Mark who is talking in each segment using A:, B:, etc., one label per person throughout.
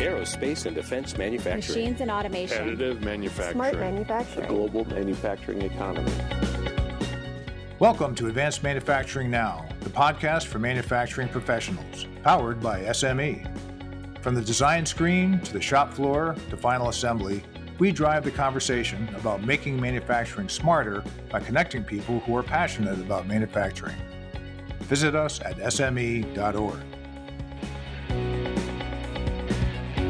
A: aerospace and defense manufacturing,
B: machines and automation,
C: additive manufacturing,
D: smart manufacturing,
E: the global manufacturing economy.
F: Welcome to Advanced Manufacturing Now, the podcast for manufacturing professionals, powered by SME. From the design screen to the shop floor to final assembly, we drive the conversation about making manufacturing smarter by connecting people who are passionate about manufacturing. Visit us at sme.org.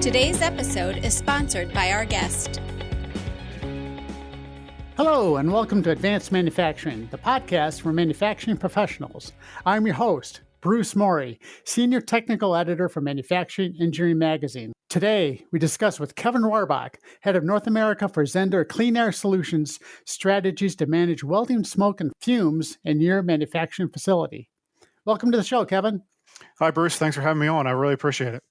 B: Today's episode is sponsored by our guest.
G: Hello, and welcome to Advanced Manufacturing, the podcast for manufacturing professionals. I'm your host, Bruce Morey, Senior Technical Editor for Manufacturing Engineering Magazine. Today, we discuss with Kevin Rohrbach, Head of North America for Zehnder Clean Air Solutions, strategies to manage welding, smoke, and fumes in your manufacturing facility. Welcome to the show, Kevin.
H: Hi, Bruce. Thanks for having me on. I really appreciate it.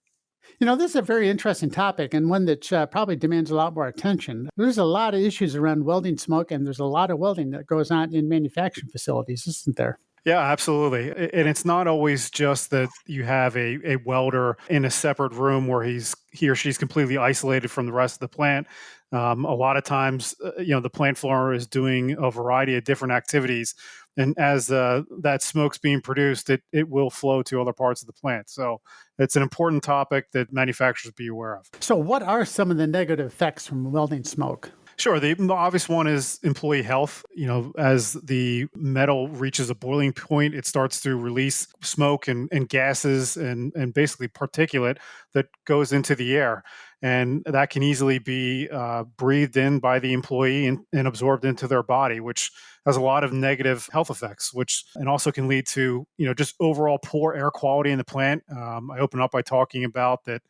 G: You know, this is a very interesting topic and one that probably demands a lot more attention. There's a lot of issues around welding smoke, and there's a lot of welding that goes on in manufacturing facilities, isn't there?
H: Yeah, absolutely. And it's not always just that you have a welder in a separate room where he or she's completely isolated from the rest of the plant. A lot of times, the plant floor is doing a variety of different activities. And as that smoke's being produced, it will flow to other parts of the plant. So it's an important topic that manufacturers be aware of.
G: So what are some of the negative effects from welding smoke?
H: Sure. The obvious one is employee health. As the metal reaches a boiling point, it starts to release smoke and gases and basically particulate that goes into the air. And that can easily be breathed in by the employee and absorbed into their body, which has a lot of negative health effects, and also can lead to, just overall poor air quality in the plant. I open up by talking about that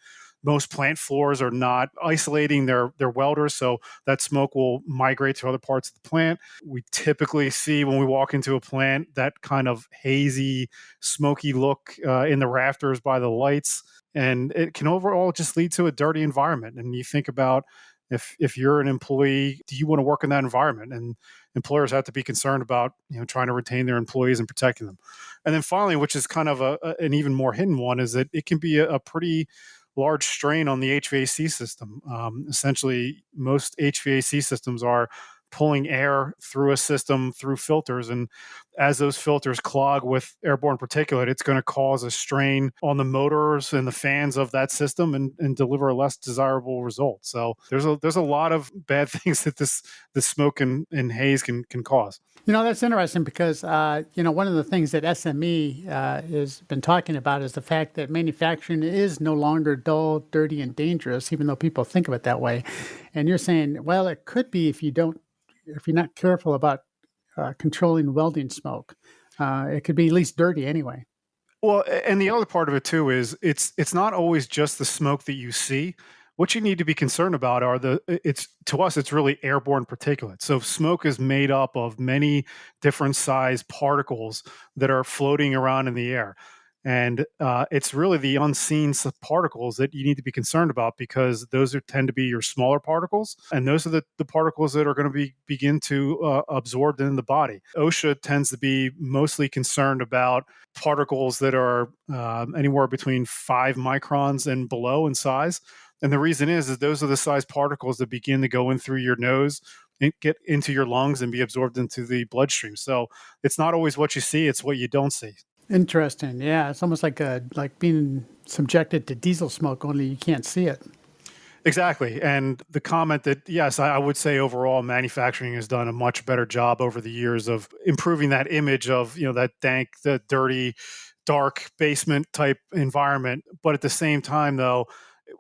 H: most plant floors are not isolating their welders, so that smoke will migrate to other parts of the plant. We typically see when we walk into a plant that kind of hazy, smoky look in the rafters by the lights, and it can overall just lead to a dirty environment. And you think about if you're an employee, do you want to work in that environment? And employers have to be concerned about trying to retain their employees and protecting them. And then finally, which is kind of an even more hidden one, is that it can be a pretty large strain on the HVAC system. Essentially, most HVAC systems are pulling air through a system through filters. And as those filters clog with airborne particulate, it's going to cause a strain on the motors and the fans of that system and deliver a less desirable result. So there's a lot of bad things that this smoke and haze can cause.
G: That's interesting because, one of the things that SME has been talking about is the fact that manufacturing is no longer dull, dirty, and dangerous, even though people think of it that way. And you're saying, well, it could be if you're not careful about controlling welding smoke. It could be at least dirty anyway.
H: Well, and the other part of it too is it's not always just the smoke that you see. What you need to be concerned about it's really airborne particulates. So smoke is made up of many different size particles that are floating around in the air. And it's really the unseen particles that you need to be concerned about, because those tend to be your smaller particles. And those are the particles that are going to begin to absorb in the body. OSHA tends to be mostly concerned about particles that are anywhere between 5 microns and below in size. And the reason is those are the size particles that begin to go in through your nose and get into your lungs and be absorbed into the bloodstream. So it's not always what you see, it's what you don't see.
G: Interesting. Yeah, it's almost like being subjected to diesel smoke, only you can't see it.
H: Exactly. And the comment that, yes, I would say overall manufacturing has done a much better job over the years of improving that image of, that dank, the dirty, dark basement type environment. But at the same time, though,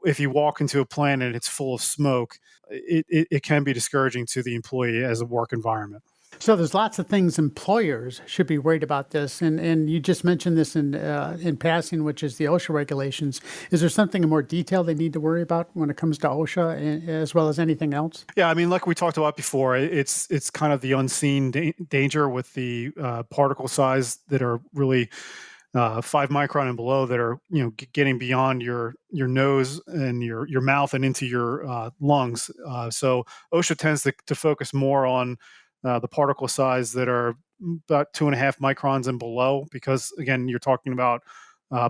H: if you walk into a plant and it's full of smoke, it can be discouraging to the employee as a work environment.
G: So there's lots of things employers should be worried about this. And you just mentioned this in passing, which is the OSHA regulations. Is there something in more detail they need to worry about when it comes to OSHA as well as anything else?
H: Yeah, I mean, like we talked about before, it's kind of the unseen danger with the particle size that are really 5 micron and below that are getting beyond your nose and your mouth and into your lungs. So OSHA tends to focus more on the particle size that are about 2.5 microns and below, because again, you're talking about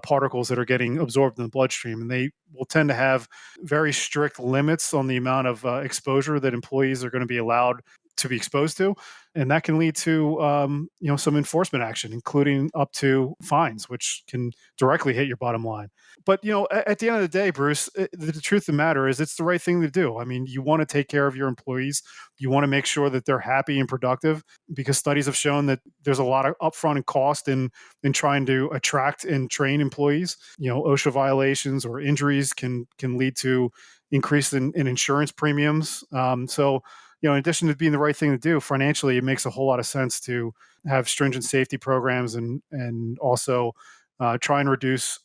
H: particles that are getting absorbed in the bloodstream. And they will tend to have very strict limits on the amount of exposure that employees are going to be allowed to be exposed to, and that can lead to some enforcement action, including up to fines, which can directly hit your bottom line. But at the end of the day, Bruce, the truth of the matter is it's the right thing to do. I mean, you want to take care of your employees. You want to make sure that they're happy and productive, because studies have shown that there's a lot of upfront cost in trying to attract and train employees. OSHA violations or injuries can lead to increase in insurance premiums. In addition to being the right thing to do financially, it makes a whole lot of sense to have stringent safety programs and also try and reduce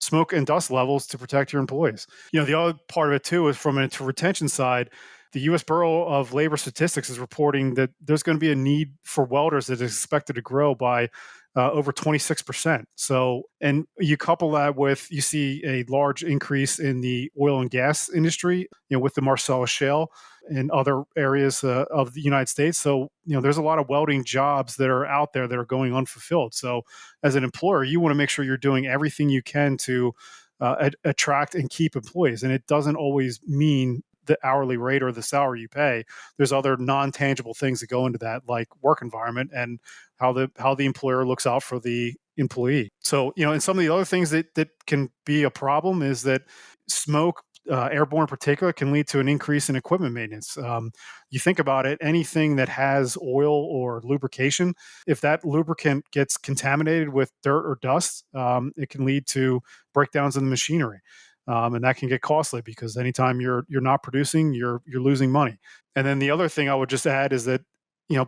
H: smoke and dust levels to protect your employees. The other part of it too is from a retention side. The U.S. Bureau of Labor Statistics is reporting that there's going to be a need for welders that is expected to grow by over 26%. So, and you couple that with, you see a large increase in the oil and gas industry, with the Marcellus Shale and other areas of the United States. So, there's a lot of welding jobs that are out there that are going unfulfilled. So, as an employer, you want to make sure you're doing everything you can to attract and keep employees. And it doesn't always mean the hourly rate or the salary you pay. There's other non-tangible things that go into that, like work environment and how the employer looks out for the employee. So, and some of the other things that can be a problem is that smoke, airborne particulate, can lead to an increase in equipment maintenance. You think about it, anything that has oil or lubrication, if that lubricant gets contaminated with dirt or dust, it can lead to breakdowns in the machinery. And that can get costly, because anytime you're not producing, you're losing money. And then the other thing I would just add is that,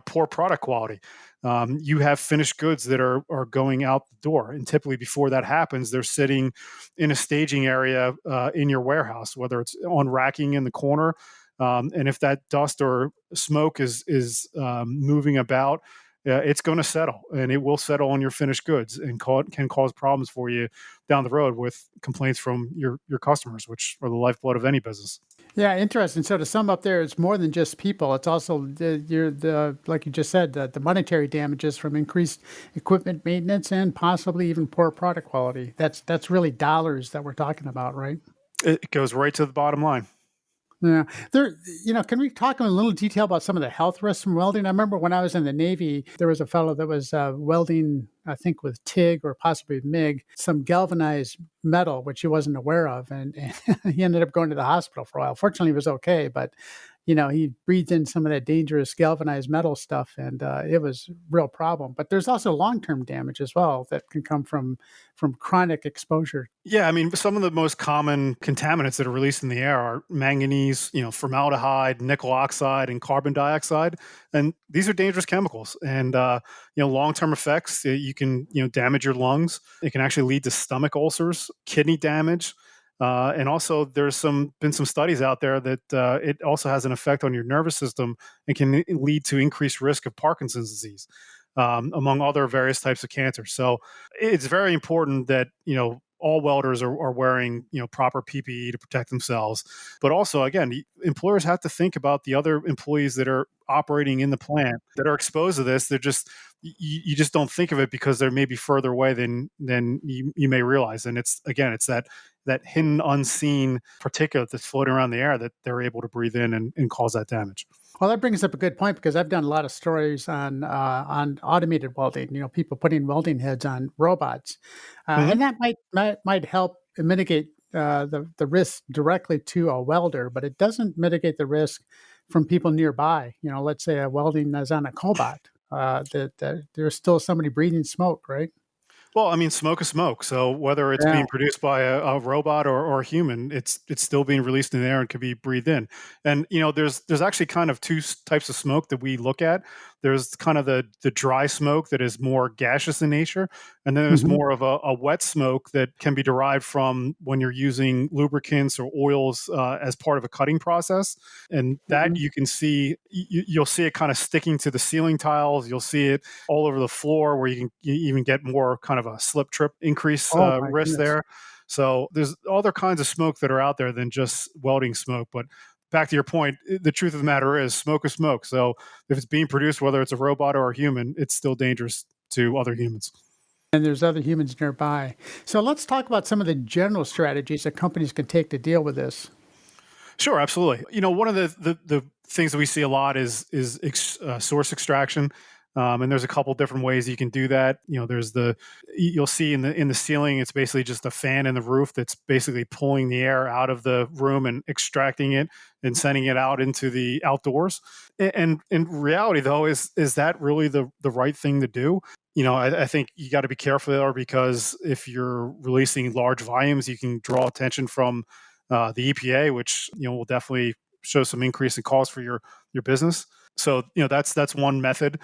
H: poor product quality. You have finished goods that are going out the door, and typically before that happens, they're sitting in a staging area in your warehouse, whether it's on racking in the corner. And if that dust or smoke is moving about, it's going to settle, and it will settle on your finished goods and can cause problems for you down the road with complaints from your customers, which are the lifeblood of any business.
G: Yeah, interesting. So to sum up there, it's more than just people. It's also like you just said, the monetary damages from increased equipment maintenance and possibly even poor product quality. That's really dollars that we're talking about, right?
H: It goes right to the bottom line.
G: Yeah. Can we talk in a little detail about some of the health risks from welding? I remember when I was in the Navy, there was a fellow that was welding, I think with TIG or possibly MIG, some galvanized metal, which he wasn't aware of. And he ended up going to the hospital for a while. Fortunately, he was okay, but he breathed in some of that dangerous galvanized metal stuff, and it was a real problem. But there's also long-term damage as well that can come from chronic exposure.
H: Yeah, I mean, some of the most common contaminants that are released in the air are manganese, formaldehyde, nickel oxide, and carbon dioxide. And these are dangerous chemicals. And, long-term effects, you can, damage your lungs. It can actually lead to stomach ulcers, kidney damage. And also, there's been some studies out there that it also has an effect on your nervous system and can lead to increased risk of Parkinson's disease, among other various types of cancer. So it's very important that all welders are wearing proper PPE to protect themselves. But also, again, employers have to think about the other employees that are operating in the plant that are exposed to this. They're just you just don't think of it because they're maybe further away than you may realize. And it's that hidden, unseen particulate that's floating around the air that they're able to breathe in and cause that damage.
G: Well, that brings up a good point, because I've done a lot of stories on automated welding. People putting welding heads on robots, and that might help mitigate the risk directly to a welder, but it doesn't mitigate the risk from people nearby. Let's say a welding is on a cobot, that there's still somebody breathing smoke, right?
H: Well, I mean, smoke is smoke. So whether it's being produced by a robot or a human, it's still being released in the air and can be breathed in. And there's actually kind of two types of smoke that we look at. There's kind of the dry smoke that is more gaseous in nature, and then there's more of a wet smoke that can be derived from when you're using lubricants or oils as part of a cutting process. And that you can see, you'll see it kind of sticking to the ceiling tiles. You'll see it all over the floor, where you even get more kind of a slip trip increase risk there. So there's other kinds of smoke that are out there than just welding smoke. But back to your point, the truth of the matter is smoke is smoke. So if it's being produced, whether it's a robot or a human, it's still dangerous to other humans.
G: and there's other humans nearby. So let's talk about some of the general strategies that companies can take to deal with this.
H: Sure, absolutely. One of the things that we see a lot is source extraction, and there's a couple different ways you can do that. You'll see in the ceiling, it's basically just a fan in the roof that's basically pulling the air out of the room and extracting it and sending it out into the outdoors. And in reality, though, is that really the right thing to do? I think you got to be careful there, because if you're releasing large volumes, you can draw attention from the EPA, which will definitely show some increase in cost for your business. So that's one method.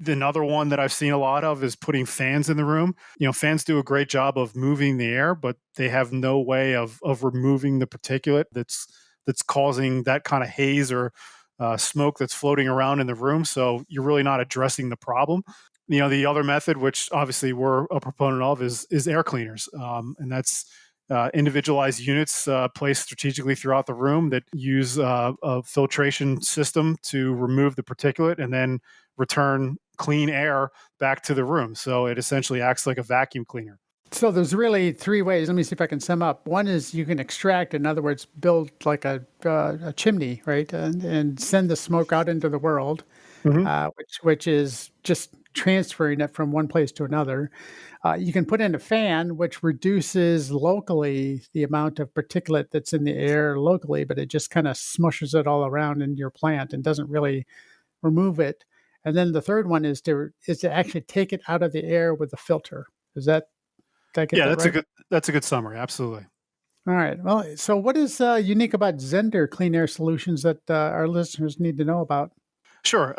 H: Another one that I've seen a lot of is putting fans in the room. Fans do a great job of moving the air, but they have no way of removing the particulate that's causing that kind of haze or smoke that's floating around in the room. So you're really not addressing the problem. The other method, which obviously we're a proponent of, is air cleaners, and that's individualized units placed strategically throughout the room that use a filtration system to remove the particulate and then return clean air back to the room. So it essentially acts like a vacuum cleaner.
G: So there's really three ways. Let me see if I can sum up. One is you can extract, in other words, build like a chimney, right, and send the smoke out into the world, which is just transferring it from one place to another. You can put in a fan, which reduces locally the amount of particulate that's in the air locally, but it just kind of smushes it all around in your plant and doesn't really remove it. And then the third one is to actually take it out of the air with a filter. Did I get that right?
H: That's a good summary. Absolutely.
G: All right. Well, so what is unique about Zehnder Clean Air Solutions that our listeners need to know about?
H: Sure.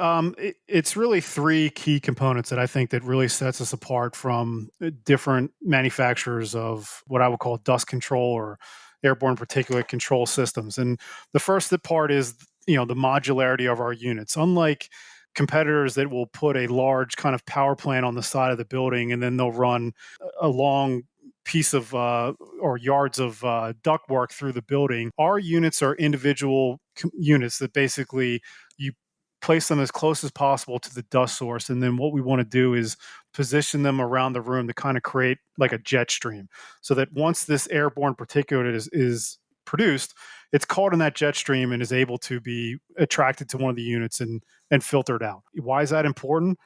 H: It's really three key components that I think that really sets us apart from different manufacturers of what I would call dust control or airborne particulate control systems. And the first part is, the modularity of our units. Unlike competitors that will put a large kind of power plant on the side of the building and then they'll run a long piece of or yards of ductwork through the building, our units are individual units that basically you place them as close as possible to the dust source. And then what we want to do is position them around the room to kind of create like a jet stream, so that once this airborne particulate is produced, it's caught in that jet stream and is able to be attracted to one of the units and filtered out. Why is that important?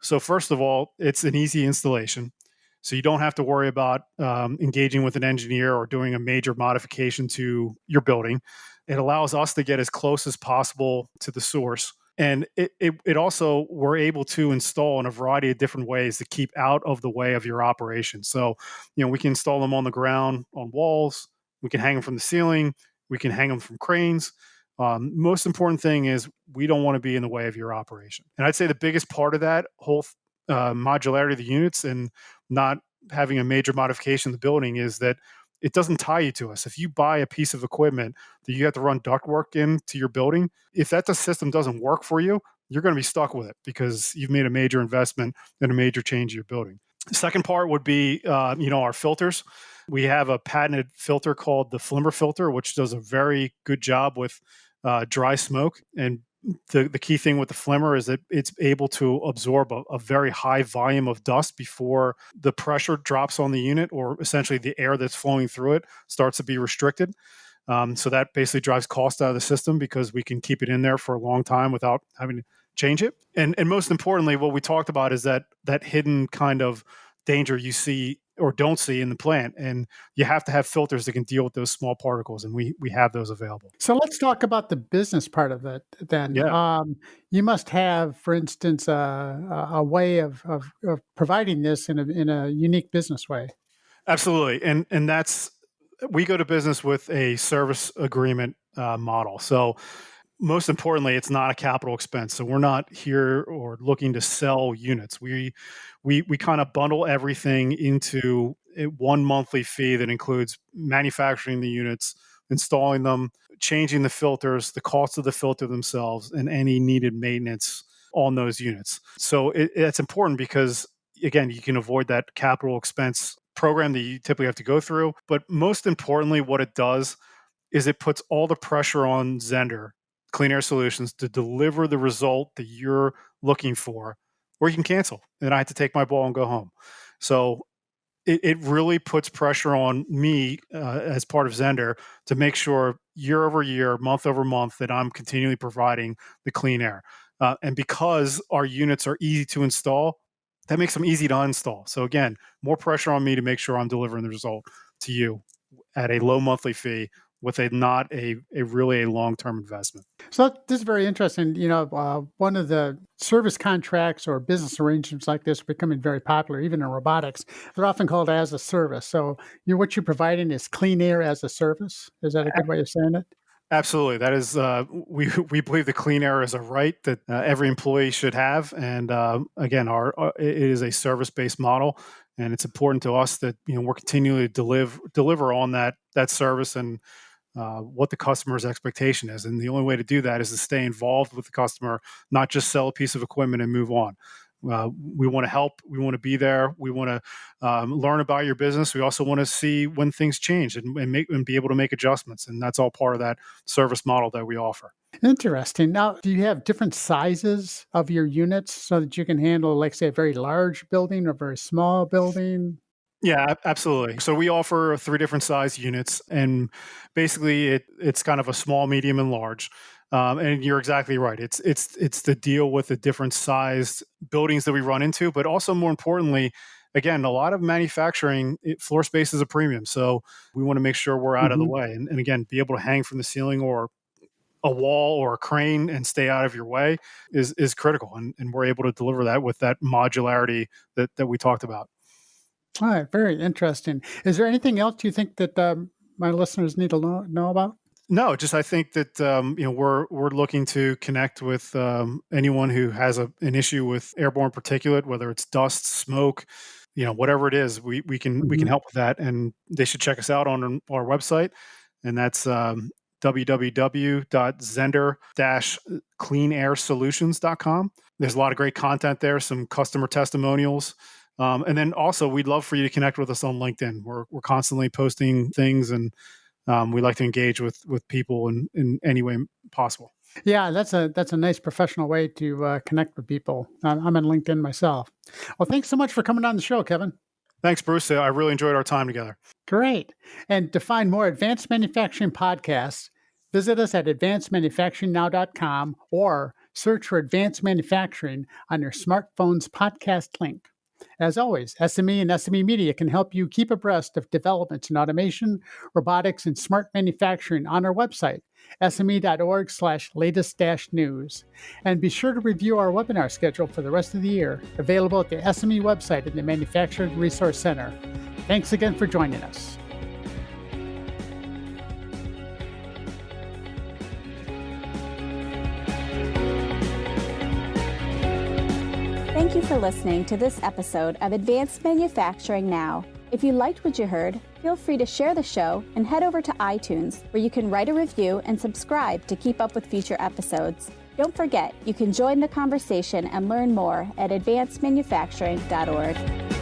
H: So first of all, it's an easy installation. So you don't have to worry about engaging with an engineer or doing a major modification to your building. It allows us to get as close as possible to the source. And it also, we're able to install in a variety of different ways to keep out of the way of your operation. So, we can install them on the ground, on walls. We can hang them from the ceiling. We can hang them from cranes. Most important thing is we don't want to be in the way of your operation. And I'd say the biggest part of that whole modularity of the units and not having a major modification of the building is that it doesn't tie you to us. If you buy a piece of equipment that you have to run ductwork into your building, if that system doesn't work for you, you're going to be stuck with it because you've made a major investment and a major change in your building. The second part would be, our filters. We have a patented filter called the Flimmer filter, which does a very good job with dry smoke. And the key thing with the Flimmer is that it's able to absorb a very high volume of dust before the pressure drops on the unit, or essentially the air that's flowing through it starts to be restricted. So that basically drives cost out of the system because we can keep it in there for a long time without having to change it. And most importantly, what we talked about is that hidden kind of danger you see or don't see in the plant. And you have to have filters that can deal with those small particles, and we have those available.
G: So let's talk about the business part of it then.
H: Yeah.
G: You must have, for instance, a way of providing this in a unique business way.
H: Absolutely. And that's, we go to business with a service agreement model. So most importantly, it's not a capital expense. So we're not here or looking to sell units. We kind of bundle everything into one monthly fee that includes manufacturing the units, installing them, changing the filters, the cost of the filter themselves, and any needed maintenance on those units. So it's important because, again, you can avoid that capital expense program that you typically have to go through. But most importantly, what it does is it puts all the pressure on Zehnder Clean Air Solutions to deliver the result that you're looking for, or you can cancel and I have to take my ball and go home. So it really puts pressure on me as part of Zehnder to make sure year over year, month over month, that I'm continually providing the clean air. And because our units are easy to install, that makes them easy to uninstall. So again, more pressure on me to make sure I'm delivering the result to you at a low monthly fee with not a really a long-term investment.
G: So this is very interesting. One of the service contracts or business arrangements like this are becoming very popular, even in robotics. They're often called as a service. So what you're providing is clean air as a service. Is that a good way of saying it?
H: Absolutely. That is, we believe the clean air is a right that every employee should have. And again, it is a service-based model, and it's important to us that we're continually deliver on that service and what the customer's expectation is. And the only way to do that is to stay involved with the customer, not just sell a piece of equipment and move on. We want to help. We want to be there. We want to learn about your business. We also want to see when things change and be able to make adjustments. And that's all part of that service model that we offer.
G: Interesting. Now, do you have different sizes of your units so that you can handle, like, say, a very large building or a very small building?
H: Yeah, absolutely. So we offer 3 different size units, and basically it's kind of a small, medium, and large. And you're exactly right. It's the deal with the different sized buildings that we run into, but also more importantly, again, a lot of manufacturing floor space is a premium. So we want to make sure we're out of the way, and again, be able to hang from the ceiling or a wall or a crane and stay out of your way is critical, and we're able to deliver that with that modularity that we talked about.
G: All right, very interesting. Is there anything else you think that my listeners need to know about?
H: No, just I think that we're looking to connect with anyone who has an issue with airborne particulate, whether it's dust, smoke, whatever it is. We can help with that, and they should check us out on our website, and that's www.zehnder-cleanairsolutions.com. There's a lot of great content there, some customer testimonials. And then also, we'd love for you to connect with us on LinkedIn. We're constantly posting things, and we like to engage with people in any way possible.
G: Yeah, that's a nice professional way to connect with people. I'm on LinkedIn myself. Well, thanks so much for coming on the show, Kevin.
H: Thanks, Bruce. I really enjoyed our time together.
G: Great. And to find more advanced manufacturing podcasts, visit us at advancedmanufacturingnow.com or search for Advanced Manufacturing on your smartphone's podcast link. As always, SME and SME Media can help you keep abreast of developments in automation, robotics, and smart manufacturing on our website, sme.org/latest-news. And be sure to review our webinar schedule for the rest of the year, available at the SME website in the Manufacturing Resource Center. Thanks again for joining us.
B: Thank you for listening to this episode of Advanced Manufacturing Now. If you liked what you heard, feel free to share the show and head over to iTunes, where you can write a review and subscribe to keep up with future episodes. Don't forget, you can join the conversation and learn more at advancedmanufacturing.org.